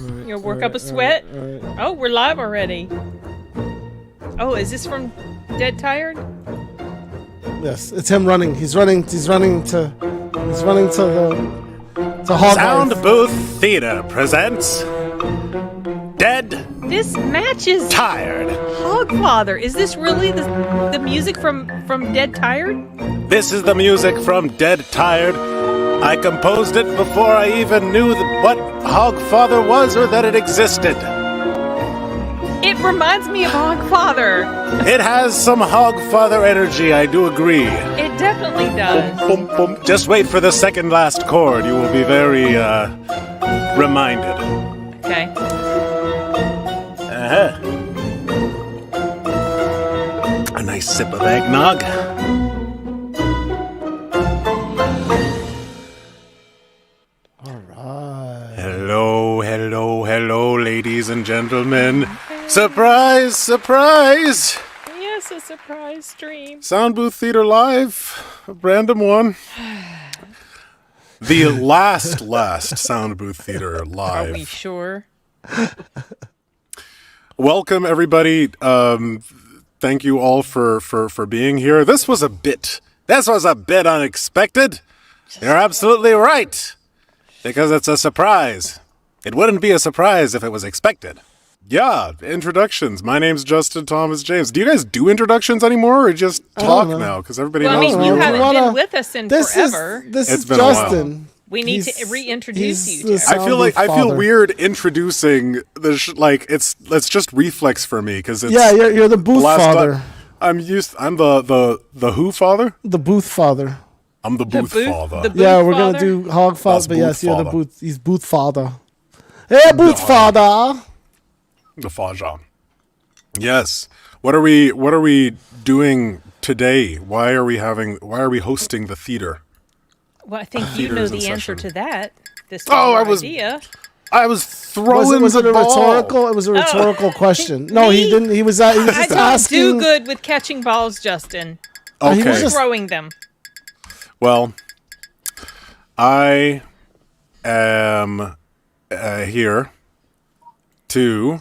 You know, work up a sweat. Oh, we're live already. Oh, is this from Dead Tired? Yes, it's him running. He's running to the Hogfather. Soundbooth Theater presents Dead This matches Tired. Hogfather. Is this really the music from Dead Tired? This is the music from Dead Tired. I composed it before I even knew what Hogfather was or that it existed. It reminds me of Hogfather. It has some Hogfather energy, I do agree. It definitely does. Boom, boom. Just wait for the second last chord. You will be very reminded. Okay. A nice sip of eggnog. Hello, ladies and gentlemen. Surprise, surprise! Yes, a surprise stream. Soundbooth Theater Live, a random one. The last Soundbooth Theater Live. Are we sure? Welcome, everybody. Thank you all for being here. This was a bit unexpected. You're absolutely right. Because it's a surprise. It wouldn't be a surprise if it was expected. Yeah, introductions. My name's Justin Thomas James. Do you guys do introductions anymore or just talk now? Because everybody knows I mean, who you you haven't are. been with us in forever. This It's is been a while. Justin. We need to reintroduce you to the everyone. I feel Soundbooth father. weird introducing it's just reflex for me because it's you're the booth father. I'm the who father? The booth father. I'm the booth father. the booth Yeah, we're father? gonna do Hogfather, That's but yes, booth you're the father. booth. He's booth father. Hey, booth father. The Faja. Yes. What are we doing today? Why are we hosting the theater? Well, I think you Theater know is in the answer session. to that. This Oh, I your was- idea. I was throwing Was it the a ball. rhetorical? It was a rhetorical question. No, he Me? didn't. He was I just don't asking. do good with catching balls, Justin. He was Okay. just- Throwing them. Well, I am here to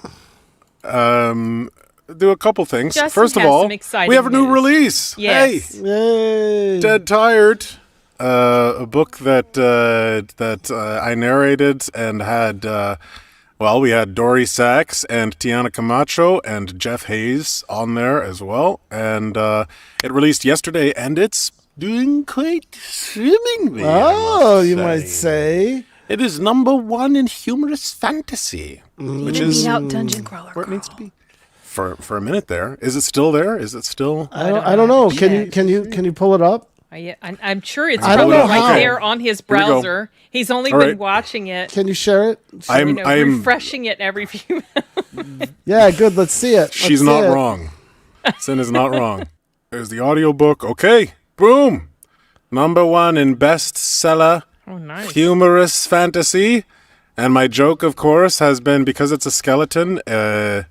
do a couple things. Justin First of has all, some exciting we have a new news. release. Yes. Hey, Yay. Dead Tired, a book that I narrated and had. We had Dory Sachs and Tiana Camacho and Jeff Hayes on there as well, and it released yesterday, and it's doing quite swimmingly. Oh, you might say. It is #1 in humorous fantasy, which is Beat out Dungeon Crawler. where it needs to be. For a minute there, is it still there? Is it still? I don't know. Can you pull it up? I'm sure it's I don't probably know right how. there on his we go. browser. He's only All been right. watching it. Can you share it? I'm Refreshing it every few minutes. Yeah, good. Let's see it. She's Let's not see it. wrong. Sin is not wrong. There's the audiobook. Okay, boom. #1 in bestseller Oh, nice. humorous fantasy. And my joke, of course, has been because it's a skeleton, the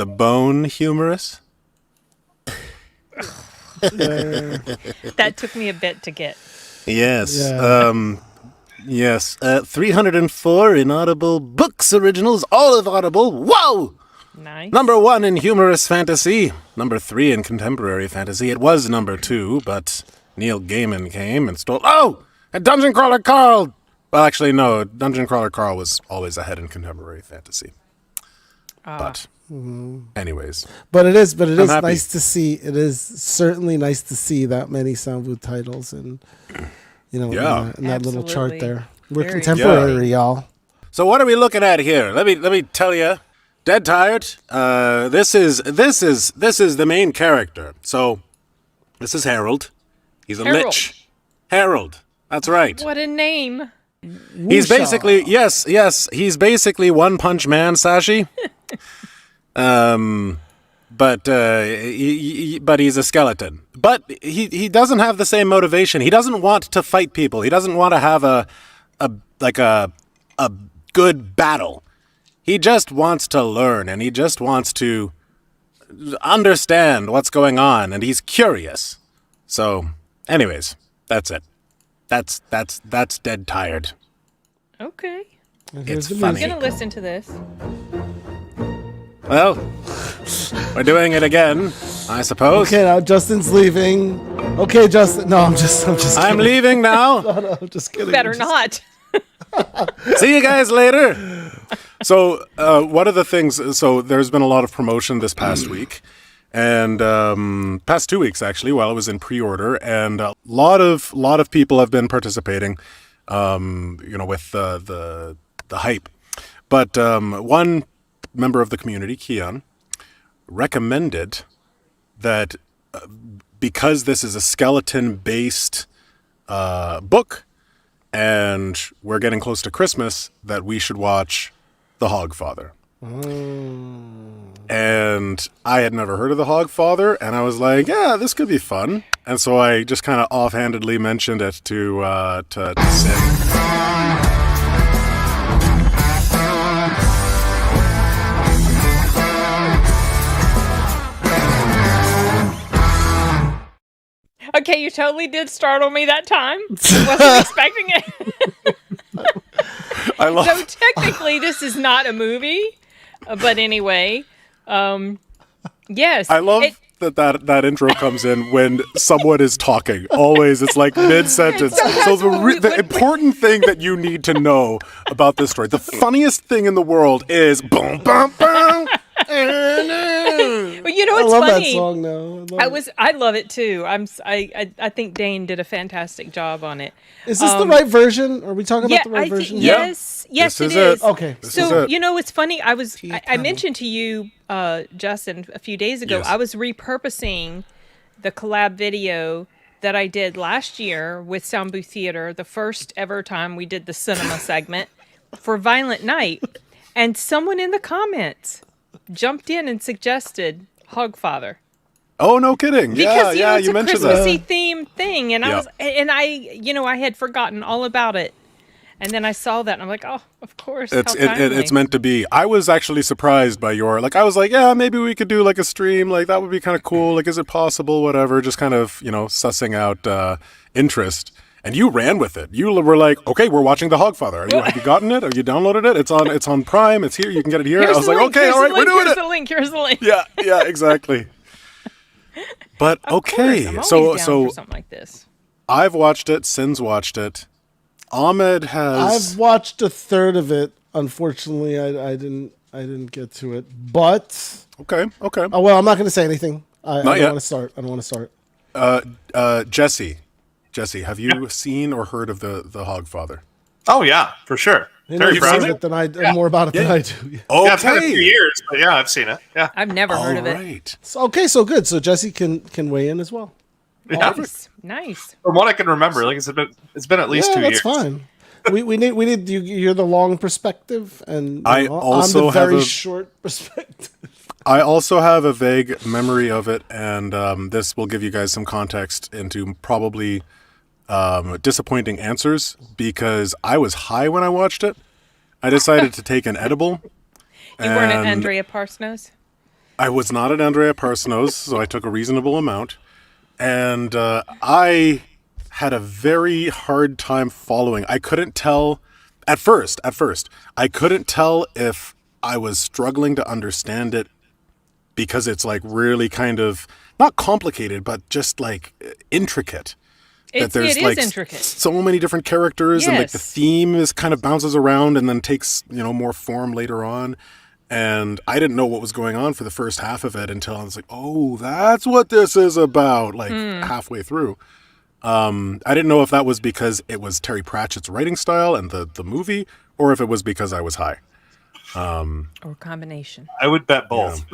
bone humorous. That took me a bit to get. Yes. Yeah. Yes. 304 in Audible Books originals, all of Audible. Whoa! Nice. #1 in humorous fantasy. #3 in contemporary fantasy. It was #2, but Neil Gaiman came and stole. Oh! And Dungeon Crawler Carl! Well, actually, no. Dungeon Crawler Carl was always ahead in contemporary fantasy. But, anyways. But it is happy. nice to see. It is certainly nice to see that many Soundbooth titles and Yeah. in that little chart Absolutely. there. We're Very contemporary, y'all. So what are we looking at here? Let me tell you. Dead Tired. This is the main character. So this is Harold. He's a Harold. lich. Harold. That's right. What a name. He's basically yes. He's basically One Punch Man, Sashi. But he's a skeleton. But he doesn't have the same motivation. He doesn't want to fight people. He doesn't want to have a good battle. He just wants to learn, and he just wants to understand what's going on, and he's curious. So, anyways, that's it. That's Dead Tired. Okay. Here's the I'm funny. gonna listen to this. Well, we're doing it again, I suppose. Okay, now Justin's leaving. Okay, Justin. No, I'm just kidding. I'm leaving now. No, I'm just kidding. Better not. See you guys later. So, one of the things, so there's been a lot of promotion this past week, and past 2 weeks actually, while I was in pre-order, and a lot of people have been participating, with the hype. But one member of the community, Kian, recommended that because this is a skeleton-based book, and we're getting close to Christmas, that we should watch The Hogfather. And I had never heard of The Hogfather, and I was like, yeah, this could be fun. And so I just kind of offhandedly mentioned it to Cyn. Okay, you totally did startle me that time. Wasn't expecting it. I love So technically, this is not a movie, but anyway, yes. I love that intro comes in when someone is talking. Always, it's like mid-sentence. So the important thing that you need to know about this story, the funniest thing in the world is boom, boom, boom. Well, you know I what's love funny? that song now. I love it too. I think Dane did a fantastic job on it. Is this the right version? Are we talking about the right version? Yes, This it is is. it. Okay. So you know, it's funny. I mentioned to you, Justin, a few days ago. Yes. I was repurposing the collab video that I did last year with Soundbooth Theater, the first ever time we did the cinema segment for Violent Night, and someone in the comments jumped in and suggested Hogfather. Oh, no kidding. Because yeah, it's you a mentioned Christmassy that. theme thing, and I had forgotten all about it, and then I saw that, and I'm like, oh, of course, It's meant to be. I was actually surprised by I was like, yeah, maybe we could do like a stream, like that would be kind of cool. Like, is it possible? Whatever, just kind of sussing out interest. And you ran with it. You were like, okay, we're watching The Hogfather. Have you gotten it? Have you downloaded it? It's on Prime. It's here. You can get it here. I was like, okay, all right, we're doing it. Here's the link. Yeah, exactly. But okay, I'm always so down for something like this. I've watched it. Cyn's watched it. Ahmed has. I've watched a third of it. Unfortunately, I didn't get to it. But Okay. oh well, I'm not going to say anything. I don't yet. want to start. Jesse, have you seen or heard of the Hogfather? Oh yeah, for sure. You Terry know Pratchett. more about it than I do. Okay. Yeah, it's been a few years, but yeah, I've seen it. Yeah. I've never heard of it. Right. So good. So Jesse can weigh in as well. Yeah. Nice. From what I can remember, like it's been at least 2 years. That's fine. We need you're the long perspective, and I also I'm the very have a- short perspective. I also have a vague memory of it, and this will give you guys some context into probably disappointing answers because I was high when I watched it. I decided to take an edible. You weren't an and Andrea Parsons? I was not an Andrea Parsons, so I took a reasonable amount. And I had a very hard time following. I couldn't tell at first, I couldn't tell if I was struggling to understand it because it's like really kind of not complicated, but just like intricate. It is like intricate. so many different characters and like the Yes. theme is kind of bounces around and then takes, more form later on. And I didn't know what was going on for the first half of it until I was like, oh, that's what this is about, like halfway through. I didn't know if that was because it was Terry Pratchett's writing style and the movie, or if it was because I was high. Or combination. I would bet both.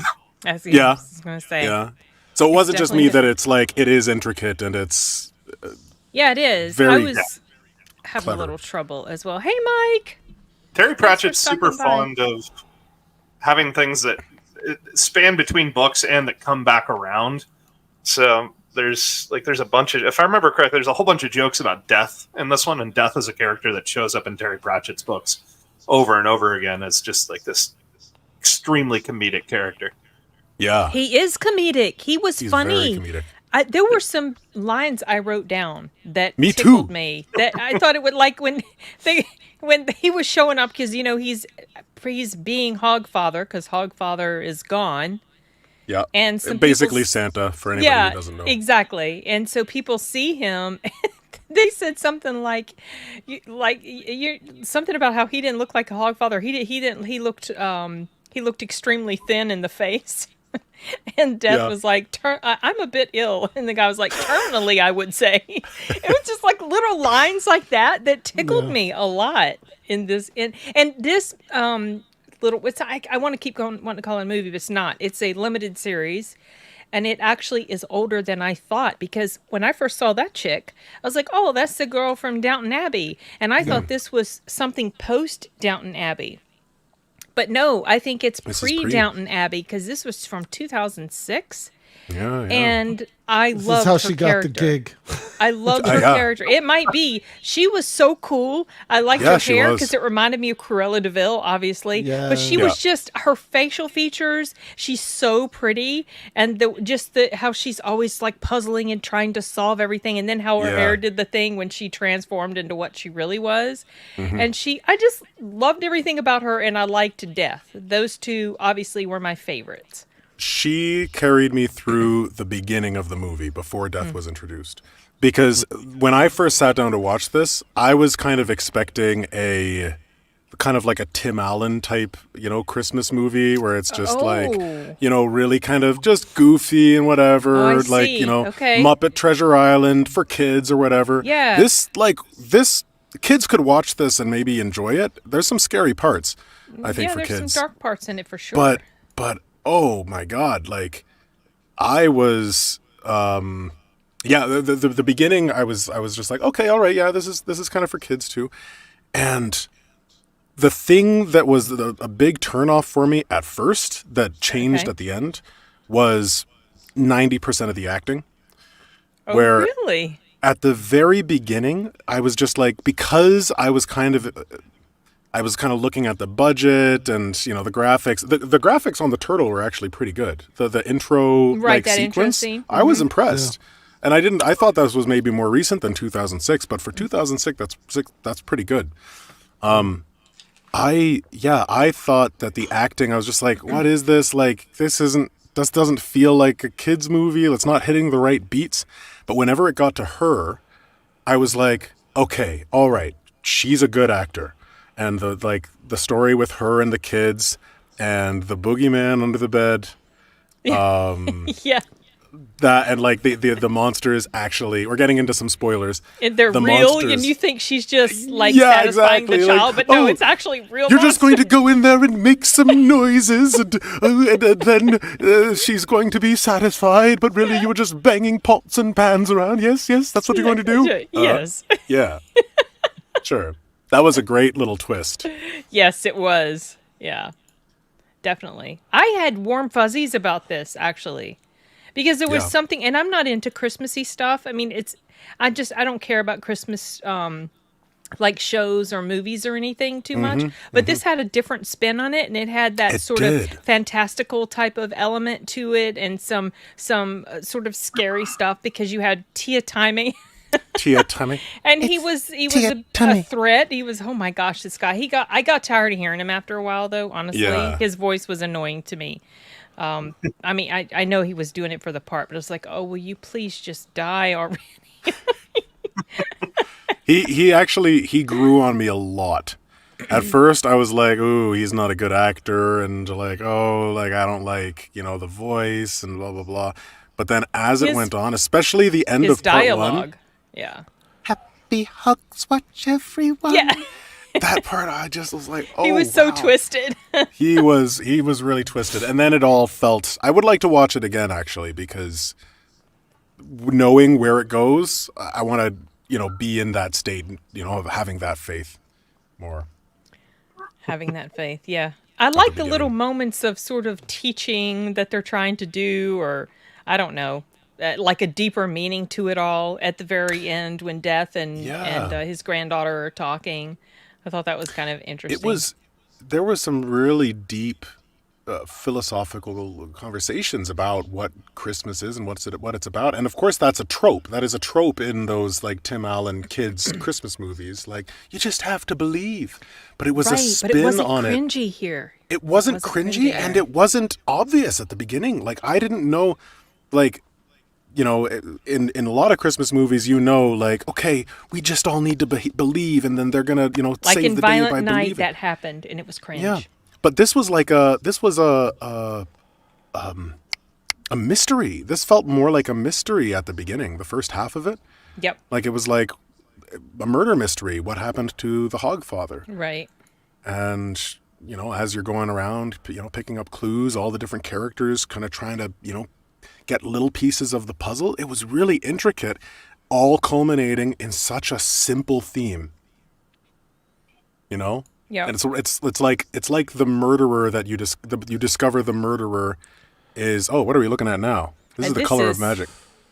As I Yeah. was going to say. Yeah. So it wasn't just me definitely that it's like, it is intricate and it's Yeah, it is. Very I was having clever. a little trouble as well. Hey, Mike. Terry Pratchett's super stopping by. fond of having things that span between books and that come back around. So there's a bunch of, if I remember correctly, there's a whole bunch of jokes about Death in this one, and Death is a character that shows up in Terry Pratchett's books over and over again as just like this extremely comedic character. yeah. He is comedic. He was He's funny. very comedic. There were some lines I wrote down that Me tickled too. me. That I thought it would, like when they when he was showing up, because he's being Hogfather, because Hogfather is gone, Yeah. and some Basically people, Santa, for anybody who yeah, doesn't know. exactly, and so people see him. They said something like, you something about how he didn't look like a Hogfather. He looked extremely thin in the face. And Death Yeah. was like, I'm a bit ill. And the guy was like, terminally, I would say. It was just like little lines like that tickled Yeah. me a lot in this. And this little, I want to keep going, want to call it a movie, but it's not. It's a limited series. And it actually is older than I thought, because when I first saw that chick, I was like, oh, that's the girl from Downton Abbey. And I thought this was something post Downton Abbey. But no, I think it's This is pre Downton Abbey, because this was from 2006. Yeah, yeah. And I This loved is how her she character. got the gig. I loved her Yeah. character. It might be. She was so cool. I liked Yeah, her she hair was. because it reminded me of Cruella de Vil, obviously. Yeah. But she was just, her facial features, she's so pretty. And how she's always like puzzling and trying to solve everything. And then how her Yeah. hair did the thing when she transformed into what she really was. Mm-hmm. And I just loved everything about her, and I liked Death. Those two obviously were my favorites. She carried me through the beginning of the movie before Death was introduced. Because when I first sat down to watch this, I was kind of expecting a kind of like a Tim Allen type, Christmas movie where it's just really kind of just goofy and whatever, Oh, I like, see. Okay. Muppet Treasure Island for kids or whatever. Yeah. This kids could watch this and maybe enjoy it. There's some scary parts, I think, Yeah, for there's kids. some dark parts in it for sure. But oh my God, like I was the beginning I was just like, okay, all right, yeah, this is kind of for kids too. And the thing that was a big turnoff for me at first that changed Okay. at the end was 90% of the acting. Oh, where really? at the very beginning, I was just like, because I was kind of looking at the budget and the graphics. The graphics on the turtle were actually pretty good. The intro Right, that intro sequence, scene. I was impressed. And I thought this was maybe more recent than 2006, but for 2006 that's pretty good. I thought that the acting, I was just like, what is this? Like this doesn't feel like a kids movie. It's not hitting the right beats. But whenever it got to her, I was like, okay, all right, she's a good actor. And the story with her and the kids and the boogeyman under the bed, Yeah. that and like the monsters actually, we're getting into some spoilers. And they're The real, monsters- and you think she's just like Yeah, satisfying exactly, the like, child, but no, oh, it's actually real. You're just going to monsters. go in there and make some noises, and then she's going to be satisfied. But really, you were just banging pots and pans around. Yes, that's what you're going to do. Yes. Yeah, sure. That was a great little twist. Yes, it was. Yeah, definitely. I had warm fuzzies about this, actually, because there was Yeah. something, and I'm not into Christmassy stuff. I mean, I don't care about Christmas, like shows or movies or anything too much. But this had a different spin on it, and it had that It sort did. of fantastical type of element to it, and some sort of scary stuff, because you had Tia Timey. Tia Tummy. And he was a threat. He was, oh my gosh, this guy. I got tired of hearing him after a while, though. Honestly, Yeah. his voice was annoying to me. I mean, I know he was doing it for the part, but it was like, oh, will you please just die already? He grew on me a lot. At first, I was like, "Ooh, he's not a good actor," and like, "Oh, like I don't like the voice and blah blah blah." But then, as it His- went on, especially the end His of part dialogue. one, Yeah. happy hugs, watch everyone. Yeah. That part, I just was like, "Oh, He was so wow." twisted. He was really twisted, and then it all felt. I would like to watch it again, actually, because knowing where it goes, I want to be in that state, of having that faith more. Having that faith, yeah. I like the little beginning. moments of sort of teaching that they're trying to do, or I don't know, like a deeper meaning to it all at the very end when Death and his granddaughter are talking. I thought that was kind of interesting. There was some really deep philosophical conversations about what Christmas is and what it's about. And of course, that's a trope. That is a trope in those like Tim Allen kids Christmas movies. Like, you just have to believe. But it was a Right, spin but it wasn't on it. cringy here. It wasn't cringy, and it wasn't obvious at the beginning. Like, I didn't know, like, you know, in a lot of Christmas movies, you know, like, okay, we just all need to believe, and then they're gonna, you know, Like save in the day by Violent Night, believing. that happened, and it was cringe. Yeah, but this was like a mystery. This felt more like a mystery at the beginning, the first half of it. Yep. Like, it was like a murder mystery. What happened to the Hogfather? Right. And, you know, as you're going around, you know, picking up clues, all the different characters kind of trying to, you know, get little pieces of the puzzle. It was really intricate, all culminating in such a simple theme. You know? Yeah. And it's like the murderer that you discover the murderer is. Oh, what are we looking at now? This is the Color of Magic.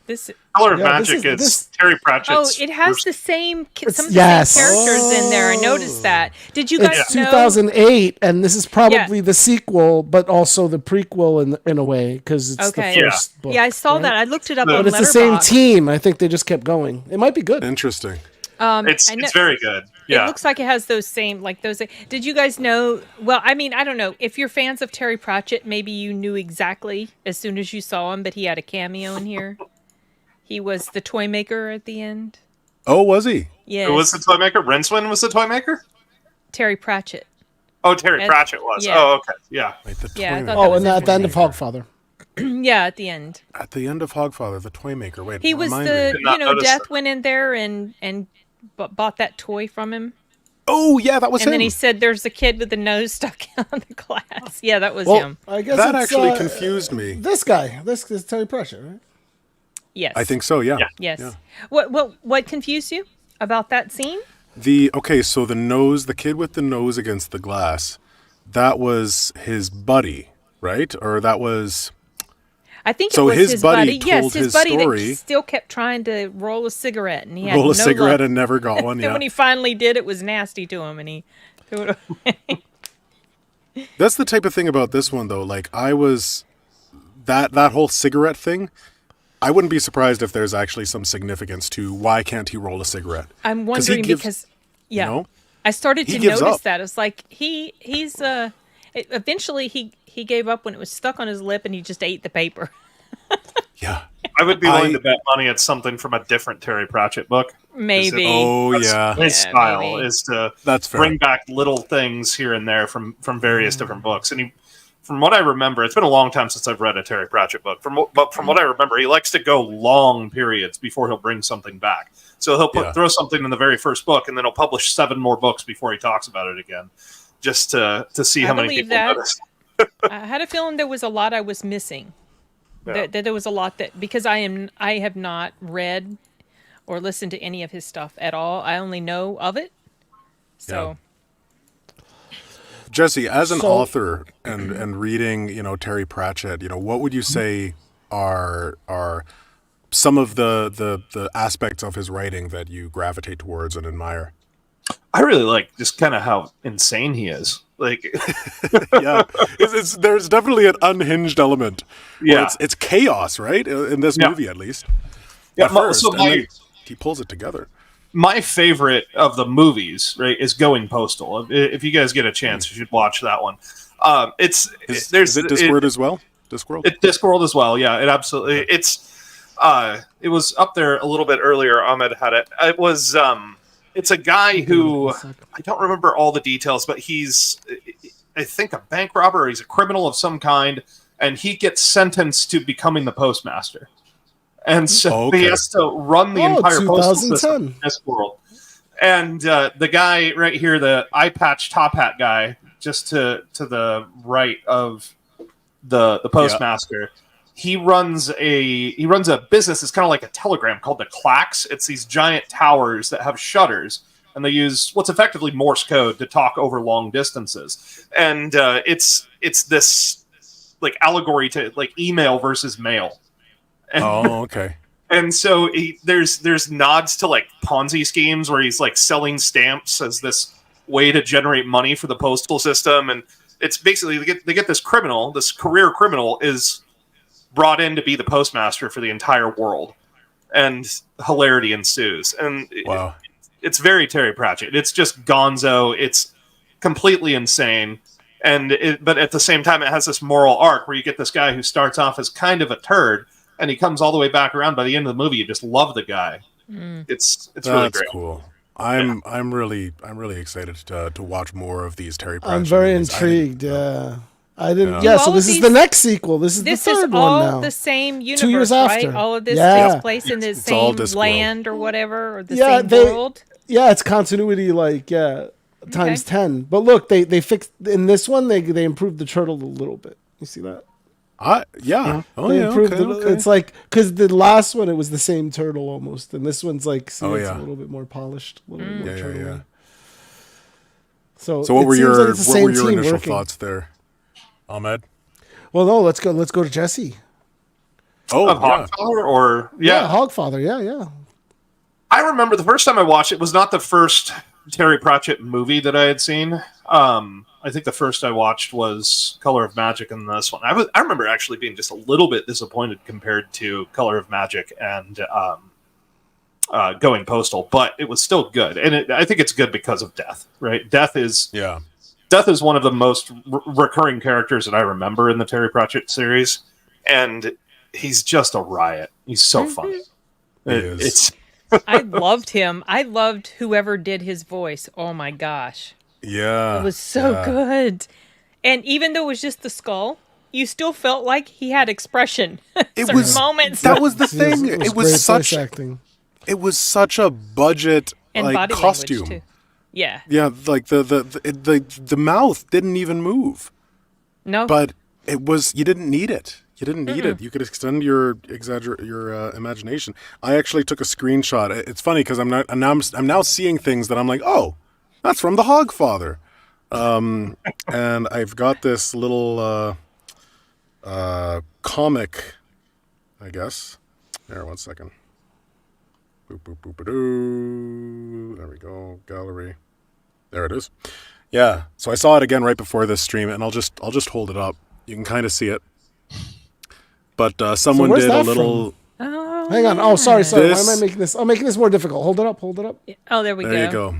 This. Color of Yeah, Magic is Terry Pratchett. Oh, it has the same some of the Yes. same characters in there. I noticed that. Did you guys It's know? 2008, and this is probably the sequel, but also the prequel in a way, because it's Okay. the first book. Yeah, I saw right? that. I looked it up But on But it's the same Letterboxd. team. I think they just kept going. It might be good. Interesting. It's very good. Yeah. It looks like it has those same, like those. Did you guys know? Well, I mean, I don't know. If you're fans of Terry Pratchett, maybe you knew exactly as soon as you saw him, but he had a cameo in here. He was the toy maker at the end. Oh, was he? Yeah. Who was the toy maker? Rinswin was the toy maker? Terry Pratchett. Oh, Terry Pratchett was. Yeah. Oh, okay. Yeah. Like the Yeah, I toy thought maker. that Oh, was and at the end of Hogfather. Yeah, at the end. At the end of Hogfather, the toy maker. Wait, He was remind the, me. Did not notice Death that. went in there and bought that toy from him. Oh, yeah, that was And him. then he said, "There's a kid with a nose stuck on the glass." Yeah, that was Well, him. I guess That it's, actually confused me. This guy. This is Terry Pratchett, right? Yes, I think so. Yeah. Yes. Yeah. What confused you about that scene? So the kid with the nose against the glass, that was his buddy, right? Or that was. I think So it was his his buddy buddy. Yes, told his his buddy story. that still kept trying to roll a cigarette, and he had Roll no a cigarette luck. and never got one. Then Yeah. when he finally did, it was nasty to him, and he threw it away. That's the type of thing about this one, though. Like, I was that whole cigarette thing. I wouldn't be surprised if there's actually some significance to why can't he roll a cigarette? I'm 'Cause he wondering gives- because, you know? I started He to gives notice up. that. It's like eventually he gave up when it was stuck on his lip, and he just ate the paper. Yeah. I would be willing to bet money it's something from a different Terry Pratchett book. Maybe. Oh, That's yeah. His Yeah, style maybe. is to That's fair. bring back little things here and there from various different books. And from what I remember, it's been a long time since I've read a Terry Pratchett book. But from what I remember, he likes to go long periods before he'll bring something back. So he'll throw something in the very first book, and then he'll publish 7 more books before he talks about it again, just to see how many believe people that. notice. I had a feeling there was a lot I was missing. Yeah. That there was a lot that, because I have not read or listened to any of his stuff at all. I only know of it. So Jesse, as an So- author and reading, Terry Pratchett, what would you say are some of the aspects of his writing that you gravitate towards and admire? I really like just kind of how insane he is. Like, Yeah, there's definitely an unhinged element. Yeah. Well, it's chaos, right? In this Yeah. movie, at least. Yeah, At first, so and then he pulls it together. my favorite of the movies, right, is Going Postal. If you guys get a chance, you should watch that one. Is Is it Discworld as well? Discworld? Discworld as well. Yeah, it absolutely. It was up there a little bit earlier. Ahmed had it. It was. It's a guy who I don't remember all the details, but he's, I think, a bank robber. Or he's a criminal of some kind, and he gets sentenced to becoming the postmaster. And so he has to run the entire postal system in Discworld. And the guy right here, the eye patch top hat guy, just to the right of the postmaster. He runs a business. It's kind of like a telegram called the Clacks. It's these giant towers that have shutters, and they use what's effectively Morse code to talk over long distances. And it's this like allegory to like email versus mail. And, Oh, okay. and so there's nods to like Ponzi schemes where he's like selling stamps as this way to generate money for the postal system, and it's basically they get this criminal, this career criminal is brought in to be the postmaster for the entire world, and hilarity ensues. And Wow. it's very Terry Pratchett. It's just gonzo. It's completely insane. But at the same time, it has this moral arc where you get this guy who starts off as kind of a turd, and he comes all the way back around. By the end of the movie, you just love the guy. It's really That's great. cool. I'm really excited to watch more of these Terry Pratchett I'm very movies. intrigued. I didn't. Yeah. Yeah. All So of this is these- the next sequel. This is the This third is all one now. the same universe, 2 years right? after. All of this Yeah. takes place in the It's all same Discworld. land or whatever, or the Yeah, same world. Yeah, it's continuity, like times 10. But look, they fixed in this one. They improved the turtle a little bit. You see that? Yeah. Oh, They yeah. improved Okay, it. okay. It's like because the last one it was the same turtle almost, and this one's like it's Oh, a yeah. little bit more polished, a little bit more Yeah. turtle-y. So So what it were seems your like it's the same team initial working. thoughts there, Ahmed? Well, no, let's go to Jesse. Oh, Of yeah. Hogfather, or Hogfather. Yeah. I remember the first time I watched it was not the first Terry Pratchett movie that I had seen. I think the first I watched was Color of Magic, and this one I remember actually being just a little bit disappointed compared to Color of Magic and Going Postal, but it was still good, and I think it's good because of Death. Right, Death is one of the most recurring characters that I remember in the Terry Pratchett series, and he's just a riot. He's so funny. He is. I loved him. I loved whoever did his voice. Oh my gosh. Yeah. It was so good. And even though it was just the skull, you still felt like he had expression. It was moments. That was the thing. It It was was great such voice acting. it was such a budget and like body costume. language too. Yeah. Yeah, like the mouth didn't even move. No. But it was you didn't need it. You didn't need it. You could extend your imagination. I actually took a screenshot. It's funny because I'm now seeing things that I'm like, oh, that's from the Hogfather. And I've got this little comic, I guess. There, 1 second. Boop, boop, boop, doo. There we go. Gallery. There it is. Yeah. So I saw it again right before this stream, and I'll just hold it up. You can kind of see it. But someone where's did a that little. Oh, Hang on. Oh, sorry. Why This- am I making this? I'm making this more difficult. Hold it up. oh, there we go. There you go.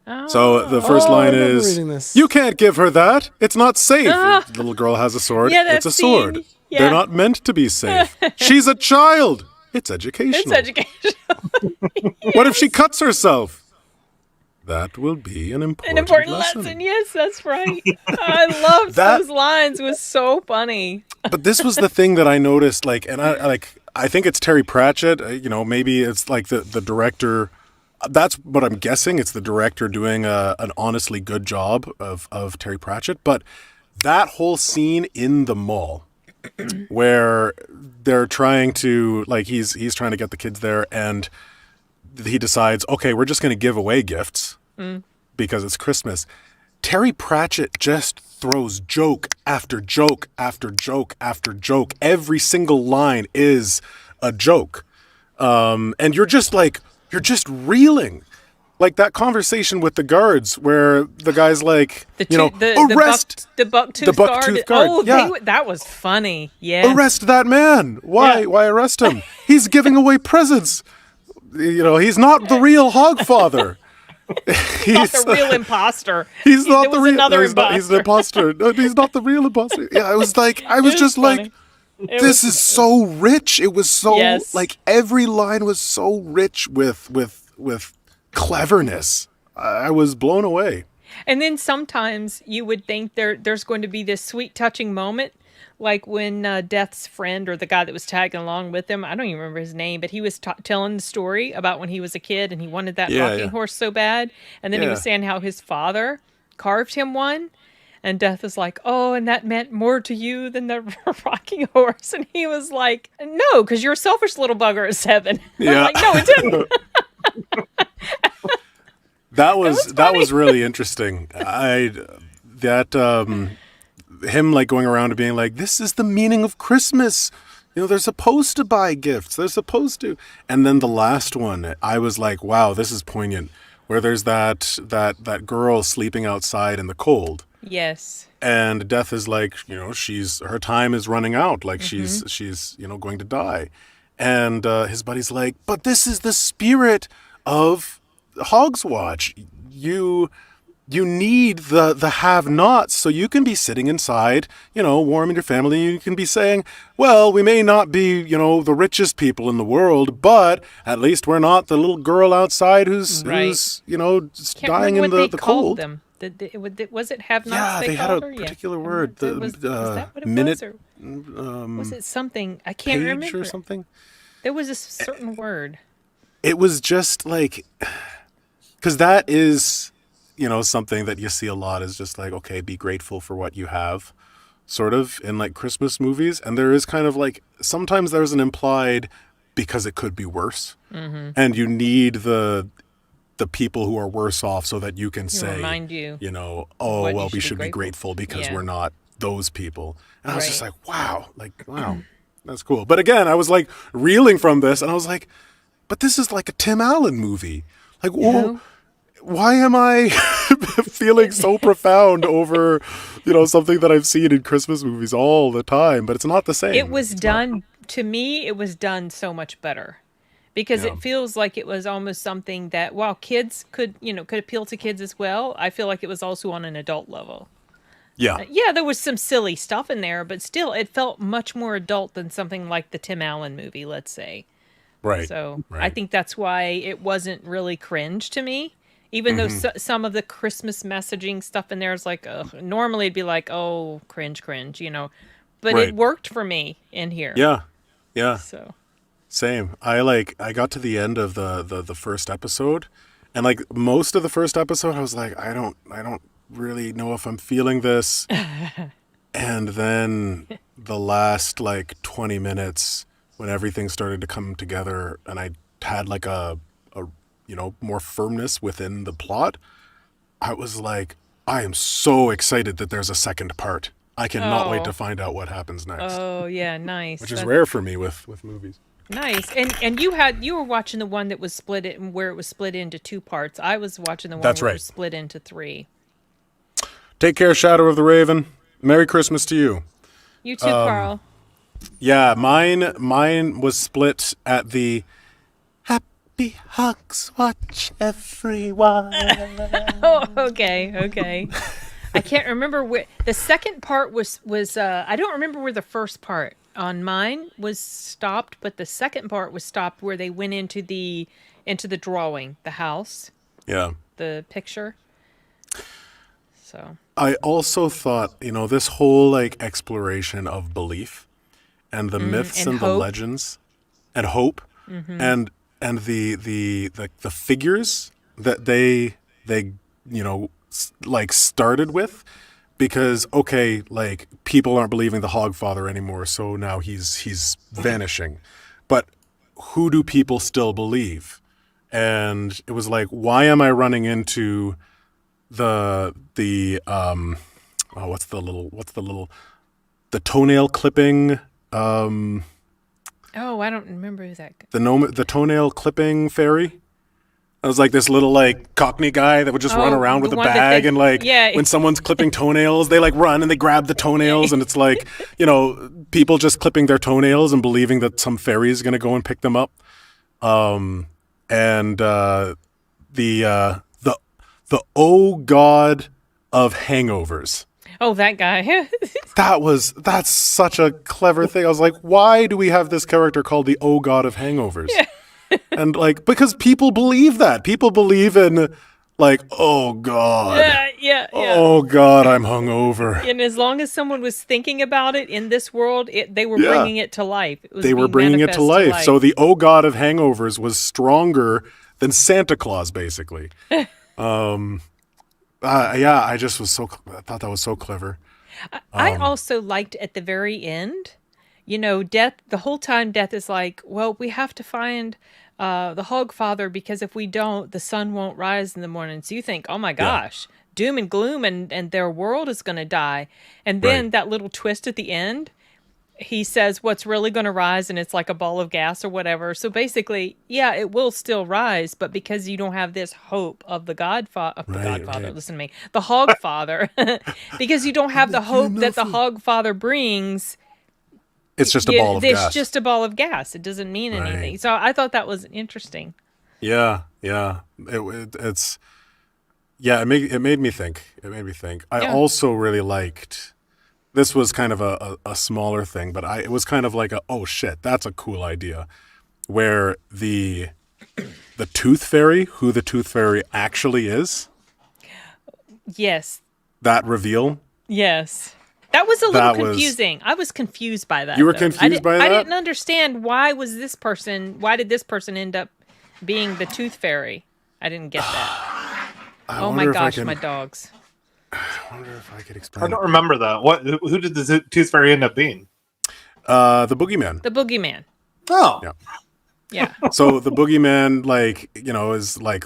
Oh. So the first I line remember is, reading this. "You can't give her that. It's not safe." Ah. The little girl has a sword. Yeah, that it's a sword. scene. Yeah. They're not meant to be safe. She's a child. It's educational. It's education. What if she cuts herself? That will be an important, An important lesson. Yes, that's right. I loved That- those lines. It was so funny. But this was the thing that I noticed, like, and I think it's Terry Pratchett. Maybe it's like the director. That's what I'm guessing. It's the director doing an honestly good job of Terry Pratchett. But that whole scene in the mall, where they're trying to he's trying to get the kids there, and he decides, okay, we're just going to give away gifts because it's Christmas. Terry Pratchett just throws joke after joke after joke after joke. Every single line is a joke. And you're just reeling. Like that conversation with the guards where the guy's like, arrest the buck-toothed the buck-toothed guard. Oh, Yeah. that was funny. Yeah. arrest that man. Why? Yeah. Why arrest him? He's giving away presents. He's not the real Hogfather. Not the real imposter. He's not There the was real. another No, he's not. He's the imposter. No, he's not the real imposter. Yeah, I was just funny. like, this is so rich. It was so Yes. like every line was so rich with cleverness. I was blown away. And then sometimes you would think there's going to be this sweet, touching moment, like when Death's friend or the guy that was tagging along with him, I don't even remember his name, but he was telling the story about when he was a kid and he wanted that rocking horse so bad. And then he was saying how his father carved him one. And Death is like, oh, and that meant more to you than the rocking horse. And he was like, no, because you're a selfish little bugger at 7. Yeah. I'm like, no, it didn't. That was really interesting. Him like going around and being like, this is the meaning of Christmas. They're supposed to buy gifts. They're supposed to. And then the last one, I was like, wow, this is poignant. Where there's that girl sleeping outside in the cold. Yes. And Death is like, her time is running out, like she's going to die. And his buddy's like, but this is the spirit of Hogswatch. You need the have-nots, so you can be sitting inside, warming your family. You can be saying, well, we may not be, the richest people in the world, but at least we're not the little girl outside who's Can't dying remember in what they the called cold. them. Was it have-nots? Yeah, they had a her? particular Yeah. word. Was that what it minute, was? Or was it something? I can't page remember. or something. There was a certain word. It was just like, because that is, something that you see a lot is just like, okay, be grateful for what you have, sort of, in like Christmas movies. And there is kind of like, sometimes there's an implied, because it could be worse. Mm-hmm. And you need the people who are worse off so that you can say, remind you, we should be grateful because we're not those people. And I was just like, wow, that's cool. But again, I was like reeling from this and I was like, but this is like a Tim Allen movie. Like, why am I feeling so profound over, something that I've seen in Christmas movies all the time, but it's not the same. It was done, to me, it was done so much better. Because it feels like it was almost something that, while kids could appeal to kids as well, I feel like it was also on an adult level. Yeah. There was some silly stuff in there, but still, it felt much more adult than something like the Tim Allen movie, let's say. Right. So I think that's why it wasn't really cringe to me. Even though some of the Christmas messaging stuff in there is like, normally it'd be like, oh, cringe, But it worked for me in here. Yeah. Yeah. So. Same. I got to the end of the first episode, and like most of the first episode, I was like, I don't really know if I'm feeling this. And then the last like 20 minutes, when everything started to come together, and I had like a more firmness within the plot, I was like, I am so excited that there's a second part. I cannot wait to find out what happens next. Oh yeah, nice. Which is rare for me with movies. Nice. And you were watching the one that was where it was split into 2 parts. I was watching the one where it was split into 3. Take care, Shadow of the Raven. Merry Christmas to you. You too, Carl. Yeah, mine was split at the Happy Hogswatch, everyone. Oh, okay. I can't remember where the second part was. I don't remember where the first part on mine was stopped, but the second part was stopped where they went into the drawing, the house. Yeah. The picture. So. I also thought, this whole like exploration of belief and the myths and the legends and hope and the figures that they like started with, because like people aren't believing the Hogfather anymore, so now he's vanishing, but who do people still believe? And it was like, why am I running into the toenail clipping I don't remember that. The toenail clipping fairy. I was like this little like Cockney guy that would just run around with a bag and like when someone's clipping toenails, they like run and they grab the toenails and it's like, people just clipping their toenails and believing that some fairy is going to go and pick them up. The oh god of hangovers. Oh, that guy. That's such a clever thing. I was like, why do we have this character called the oh god of hangovers? Yeah. And like, because people believe that. People believe in like, oh god. Yeah. Oh god, I'm hungover. And as long as someone was thinking about it in this world, they were bringing it to life. They were bringing it to life. So the oh god of hangovers was stronger than Santa Claus, basically. I just was I thought that was so clever. I also liked at the very end, Death, the whole time Death is like, well, we have to find the Hogfather, because if we don't, the sun won't rise in the morning. So you think, oh my gosh, doom and gloom and their world is going to die. And then that little twist at the end, he says what's really going to rise, and it's like a ball of gas or whatever. So basically, yeah, it will still rise, but because you don't have this hope of the Godfather, Right. listen to me, the Hogfather, because you don't have the hope that the Hogfather brings. It's just a ball of gas. It's just a ball of gas. It doesn't mean anything. Right. So I thought that was interesting. Yeah. It's yeah. It made me think. I also really liked. This was kind of a smaller thing, but it was kind of like oh shit, that's a cool idea, where the Tooth Fairy, who the Tooth Fairy actually is. Yes. That reveal. Yes. That was a little confusing. I was confused by that. You were confused by that? I didn't understand why did this person end up being the Tooth Fairy? I didn't get that. Oh my gosh, my dogs. I wonder if I could explain. I don't remember that. Who did the Tooth Fairy end up being? The Boogeyman. The Boogeyman. Oh. Yeah. So the Boogeyman, is like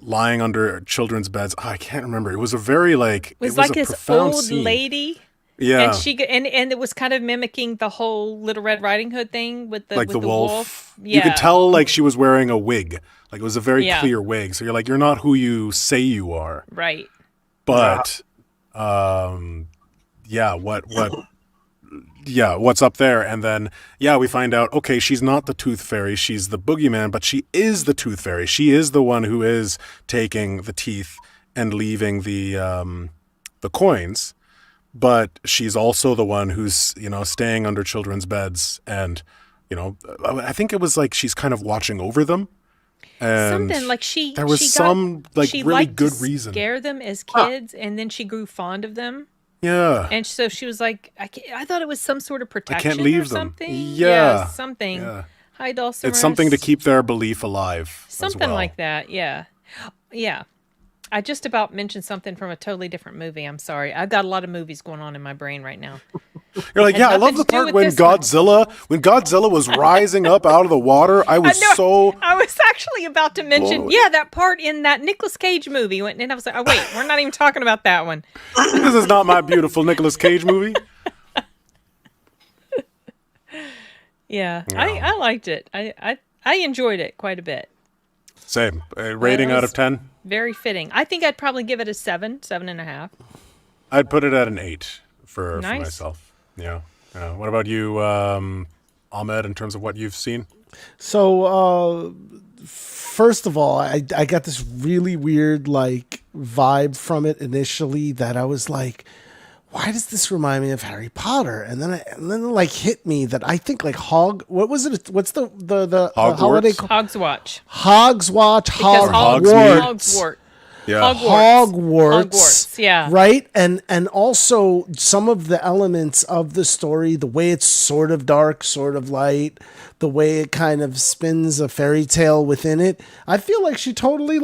lying under children's beds. I can't remember. It was a very It was like this old scene. lady. Yeah. And it was kind of mimicking the whole Little Red Riding Hood thing with the wolf. You could tell like she was wearing a wig. Like it was a very clear wig. So you're not who you say you are. Right. But what's up there? And then we find out, okay, she's not the Tooth Fairy, she's the Boogeyman, but she is the Tooth Fairy. She is the one who is taking the teeth and leaving the coins. But she's also the one who's, staying under children's beds, and I think it was like she's kind of watching over them. And something like there was some really good reason. Scare them as kids, and then she grew fond of them. Yeah. And so she was like, I thought it was some sort of protection. I can't leave or something. them. Yeah. Something. Yeah. Hi, Dulcimer. It's something to keep their belief alive. Something like that. Yeah. Yeah. I just about mentioned something from a totally different movie. I'm sorry. I've got a lot of movies going on in my brain right now. You're like, I love the part when Godzilla was rising up out of the water. I was actually about to mention, that part in that Nicolas Cage movie. And I was like, oh, wait, we're not even talking about that one. This is not my beautiful Nicolas Cage movie. Yeah, no. I liked it. I enjoyed it quite a bit. Same. Rating out of 10? Very fitting. I think I'd probably give it a 7.5. I'd put it at an 8 for myself. Yeah. What about you, Ahmed, in terms of what you've seen? So, first of all, I got this really weird vibe from it initially that I was like, why does this remind me of Harry Potter? And then it hit me that I think what was it? What's the holiday called? Hogswatch. Hogwarts. Yeah. Hogwarts. Yeah. Right? And also some of the elements of the story, the way it's sort of dark, sort of light, the way it kind of spins a fairy tale within it. I feel like she totally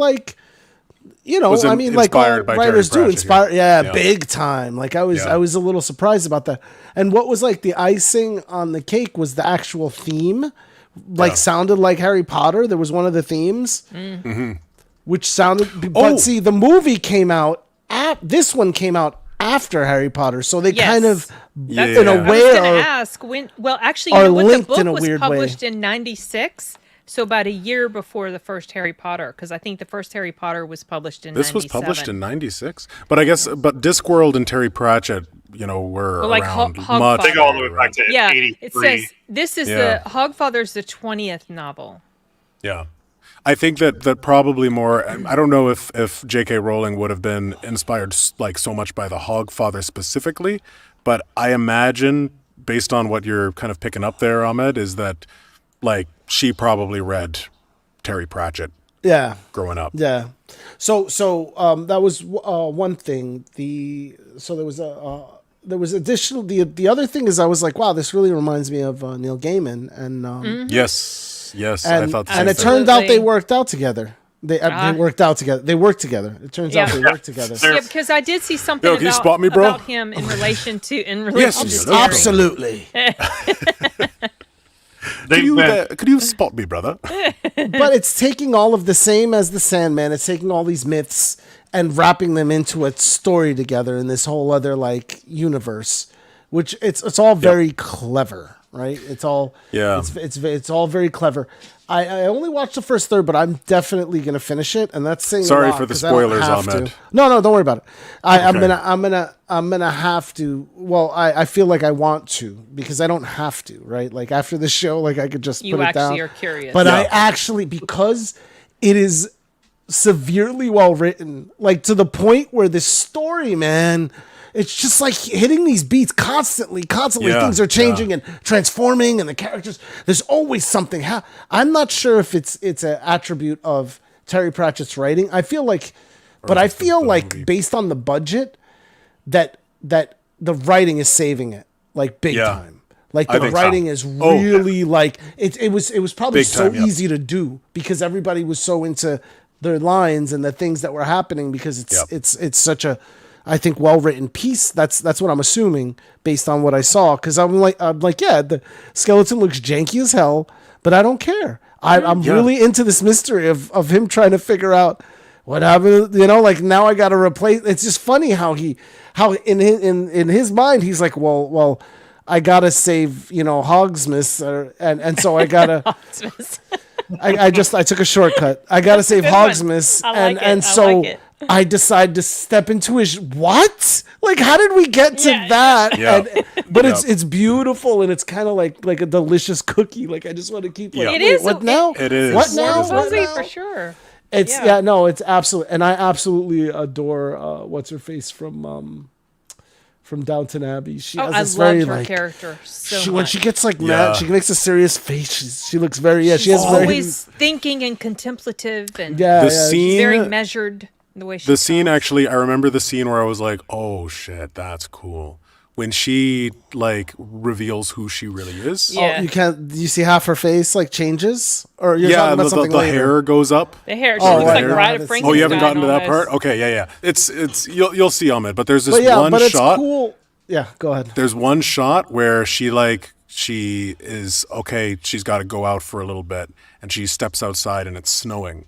inspired by writers Terry do inspire, yeah, big time. I was a little surprised about that. And what was the icing on the cake was the actual theme, sounded like Harry Potter. There was one of the themes, which sounded. But see, the movie came out. This one came out after Harry Potter, so they kind of, in a way, I was going to ask when. Well, actually, the book was published in '96. So about a year before the first Harry Potter, because I think the first Harry Potter was published in 97. This was published in 96? But I guess, Discworld and Terry Pratchett, were around much. They go all the way back to 83. It says, this is the Hogfather's the 20th novel. Yeah. I think that probably more, I don't know if J.K. Rowling would have been inspired so much by the Hogfather specifically, but I imagine, based on what you're kind of picking up there, Ahmed, is that she probably read Terry Pratchett. Yeah. Growing up. Yeah. So that was one thing. There was additional. The other thing is I was like, wow, this really reminds me of Neil Gaiman and yes, and, I thought the same same it turned out they worked out together. They worked out together. They worked together. It turns out they worked together. Yeah, because I did see something can you spot me, bro? about him in relation to yes, absolutely. Could you spot me, brother? But it's taking all of the same as the Sandman. It's taking all these myths and wrapping them into a story together in this whole other universe, which it's all very clever, right? It's all it's all very clever. I only watched the first third, but I'm definitely gonna finish it, and that's saying Sorry a lot, for the 'cause I don't spoilers, have Ahmed. to. No, don't worry about it. I'm Okay. gonna have to. Well, I feel like I want to because I don't have to, right? Like after the show, like I could just You put it down. actually are curious. But Yeah. I actually, because it is severely well written, like to the point where this story, man, it's just like hitting these beats constantly. Yeah, Things are changing and transforming, and the characters, there's always something. I'm not sure if it's an attribute of Terry Pratchett's writing. I feel like, but I feel like movie. based on the budget, that the writing is saving it, like big Yeah. time. Like I the think so. writing is Oh, yeah. really like it was probably Big so time, yeah. easy to do because everybody was so into their lines and the things that were happening because it's such a, I think, well written piece. That's what I'm assuming based on what I saw. Because I'm like yeah, the skeleton looks janky as hell, but I don't care. I'm really into this mystery of him trying to figure out what happened. You know, like now I got to replace. It's just funny how in his mind he's like, well. I gotta save, Hogsmith, and so I gotta. I took a shortcut. I gotta save good one. Hogsmith, I like it. and I so like it. I decide to step into his what? Like, how did we get to Yeah. that? Yeah. But Yeah. it's beautiful and it's kind of like a delicious cookie. Like I just want to keep like, Yeah. It wait, is. what now? It is. What It now? is. What Fuzzy now? for sure. It's Yeah. no, it's absolute, and I absolutely adore what's her face from Downton Abbey. She has I this very loved her like character so much. when she gets like Yeah. mad, she makes a serious face. She looks very she She's has very always thinking and contemplative and yeah, The yeah. scene, very measured in the way she the scene talks. actually, I remember the scene where I was like, "Oh shit, that's cool." When she like reveals who she really is. Yeah. Oh, you can't. Do you see half her face like changes, or you're Yeah, talking about the something later? hair goes up. The hair, she Oh, looks right. like No, I Bride haven't of seen Frankenstein. Oh, you haven't gotten to that almost. part? Okay, yeah. It's you'll see Ahmed, but there's this But yeah, one but it's shot. cool. Yeah, go ahead. There's one shot where she is okay, she's got to go out for a little bit and she steps outside and it's snowing.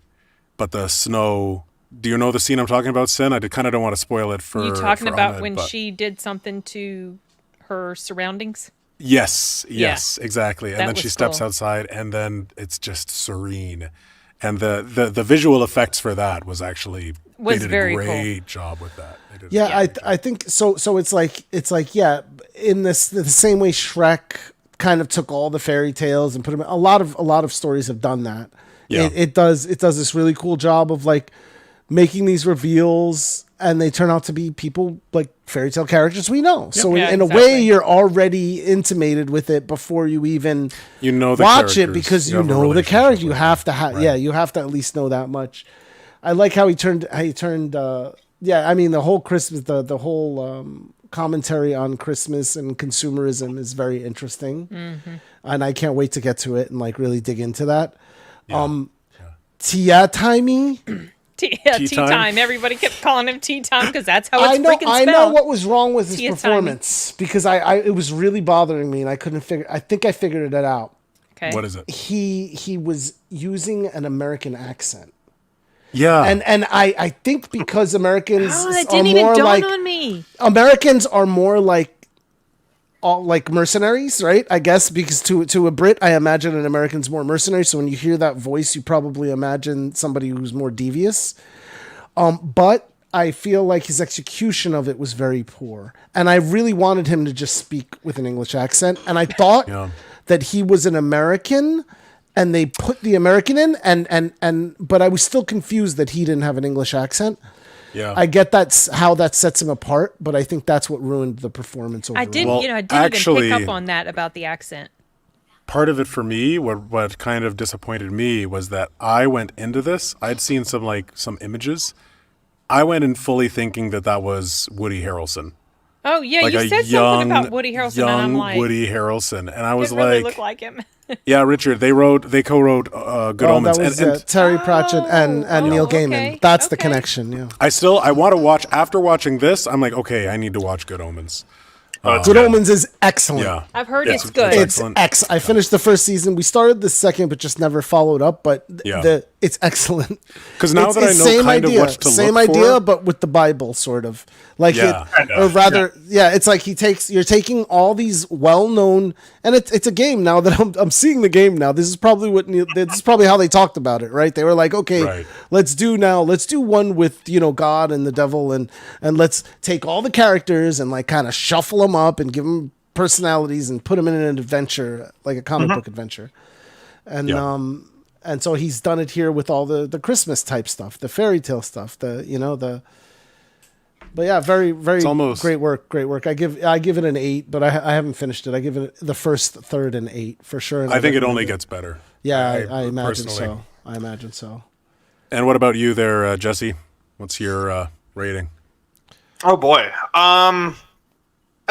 But the snow, do you know the scene I'm talking about, Sin? I kind of don't want to spoil it for You talking for about Ahmed, when but- she did something to her surroundings? Yes, Yeah. exactly. And That then she was steps cool. outside and then it's just serene. And the visual effects for that was actually Was they did very a cool. great job with that. They did a Yeah, great job. I think so. So it's like yeah, in the same way Shrek kind of took all the fairy tales and put them. A lot of stories have done that. Yeah. It does this really cool job of like making these reveals, and they turn out to be people like fairy tale characters we know. So Yeah, in a way, exactly. you're already intimated with it before you even You know the watch it characters. because You you have a know the relationship character. You with have to them. have Right. you have to at least know that much. I like how he turned. Yeah, I mean the whole Christmas, the whole commentary on Christmas and consumerism is very interesting, and I can't wait to get to it and like really dig into that. Tia Timey. Tea Tea time. time? Everybody kept calling him tea time because that's how I it's know. freaking spelled. I know what was wrong with his Tia performance because I it was really bothering me and I couldn't figure. I think I figured it out. Okay. What is it? He was using an American accent. Yeah. And I think because Americans Oh, that are didn't even more dawn like on me. Americans are more like all like mercenaries, right? I guess because to a Brit, I imagine an American's more mercenary. So when you hear that voice, you probably imagine somebody who's more devious. But I feel like his execution of it was very poor, and I really wanted him to just speak with an English accent. And I thought Yeah. that he was an American, and they put the American in, but I was still confused that he didn't have an English accent. Yeah. I get that's how that sets him apart, but I think that's what ruined the performance overall. I didn't, Well, I didn't actually- even pick up on that about the accent. Part of it for me, what kind of disappointed me was that I went into this. I'd seen some images. I went in fully thinking that was Woody Harrelson. Oh yeah, Like you a said something about Woody Harrelson, and I'm young like, Woody Harrelson, and I was didn't really like, look like him. "Yeah, Richard." They co-wrote Good Oh, Omens, that was and Terry Pratchett and Neil okay, Gaiman. That's the okay. connection. Yeah. I want to watch. After watching this, I'm like, okay, I need to watch Good Omens. Good Omens is excellent. Yeah, I've heard it's good. It's excellent. I finished the first season. We started the second, but just never followed up. But Yeah. it's excellent. Because now that I know same kind idea, of what to same look idea, for. but with the Bible, sort of like Yeah. or rather, it's like you're taking all these well-known, and it's a game now that I'm seeing the game now. This is probably how they talked about it, right? They were like, okay, let's do one with God and the devil, and let's take all the characters and like kind of shuffle them up and give them personalities and put them in an adventure, like a comic book adventure, and so he's done it here with all the Christmas type stuff, the fairy tale stuff, but yeah, very, very great work. I give it an 8, but I haven't finished it. I give it the first third an 8 for sure. I think it only gets better. Yeah, I imagine so. I imagine so. And what about you there, Jesse? What's your rating? Oh boy. I'd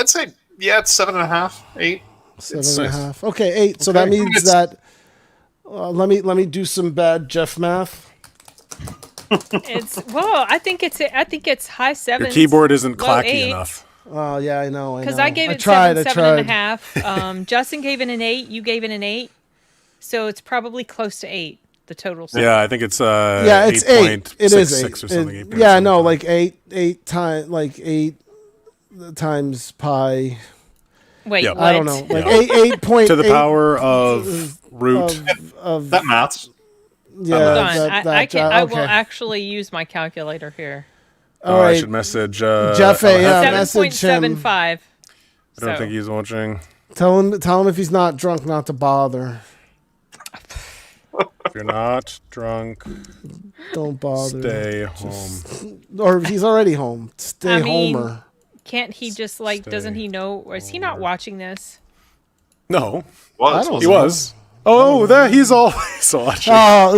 say it's 7.5, 8. 7.5. Okay, 8. So that means that. Let me do some bad Jeff math. I think it's high 7s. Your keyboard isn't clacky 8. enough. Oh yeah, I know. Because I gave it 7.5. Justin gave it an 8. You gave it an 8. So it's probably close to 8. The total. Yeah, I think it's it's 8. It is 8 or something. Yeah, no, like 8 times 8 times pi. Wait, what? I don't know. Like 8 point to the power of root of that maths. Yeah, hold on. I will actually use my calculator here. All right. I should message Jeff. Message him. 7.75. I don't think he's watching. Tell him if he's not drunk, not to bother. If you're not drunk, don't bother. Stay home. Or he's already home. Stay homer. Can't he just doesn't he know, or is he not watching this? No. He was. Oh, there he's always watching. I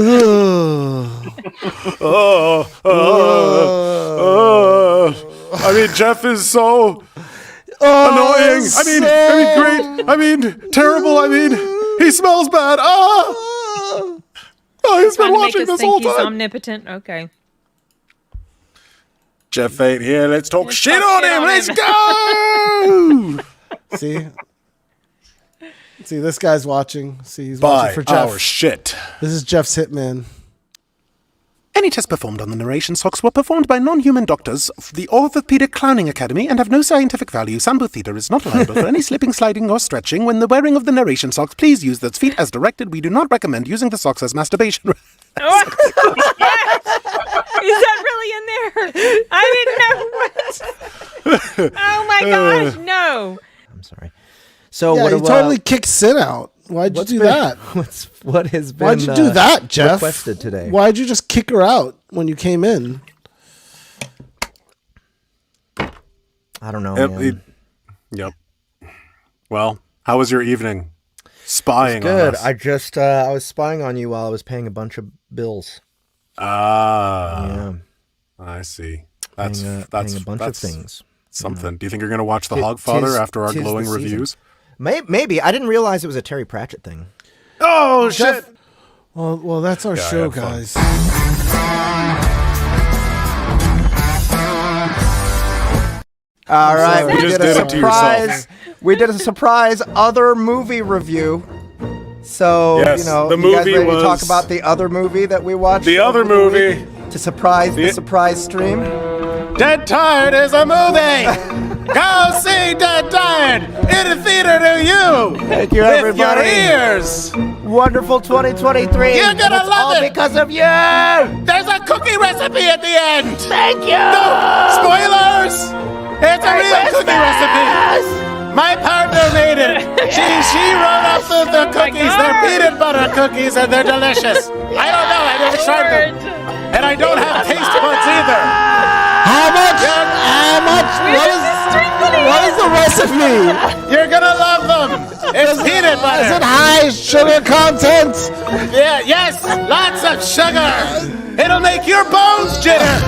mean, Jeff is so annoying. Great. Terrible. He smells bad. He's been watching this whole time. He's omnipotent. Okay. Jeff ain't here. Let's talk shit on him. Let's go. See, this guy's watching. See, he's watching for Jeff. Our shit. This is Jeff's hitman. Any tests performed on the narration socks were performed by non-human doctors of the Orthopedic Clowning Academy and have no scientific value. Soundbooth Theater is not liable for any slipping, sliding, or stretching. When the wearing of the narration socks, please use those feet as directed. We do not recommend using the socks as masturbation. Is that really in there? I didn't know. Oh my gosh, no. I'm sorry. So yeah, you totally kicked Sin out. Why'd you do that? What has been Why'd you do that, Jeff? Requested today? Why'd you just kick her out when you came in? I don't know, man. Yep. Well, how was your evening? Spying good. on us. I was spying on you while I was paying a bunch of bills. Yeah. I see. That's a bunch of things. Something. Do you think you're going to watch The Hogfather after our glowing reviews? Maybe. I didn't realize it was a Terry Pratchett thing. Oh, shit. Well, that's our show, guys. All right, we just did it to yourself. We did a surprise other movie review. So, yes, the you guys movie ready to talk about the other movie that we watched? The other movie. To surprise the surprise stream? Dead Tired is a movie! Go see Dead Tired in the theater near you! Thank you, everybody. With your ears! Wonderful 2023. You're gonna love all it! because of you! There's a cookie recipe at the end! Thank you! No spoilers! It's a real cookie recipe! My partner made it! She wrote up the cookies! They're peanut butter cookies and they're delicious! I don't know, I never tried them! And I don't have taste buds either! How much? What is the recipe? You're gonna love them! It's peanut butter! Is it high sugar content? Yeah, yes! Lots of sugar! It'll make your bones jitter!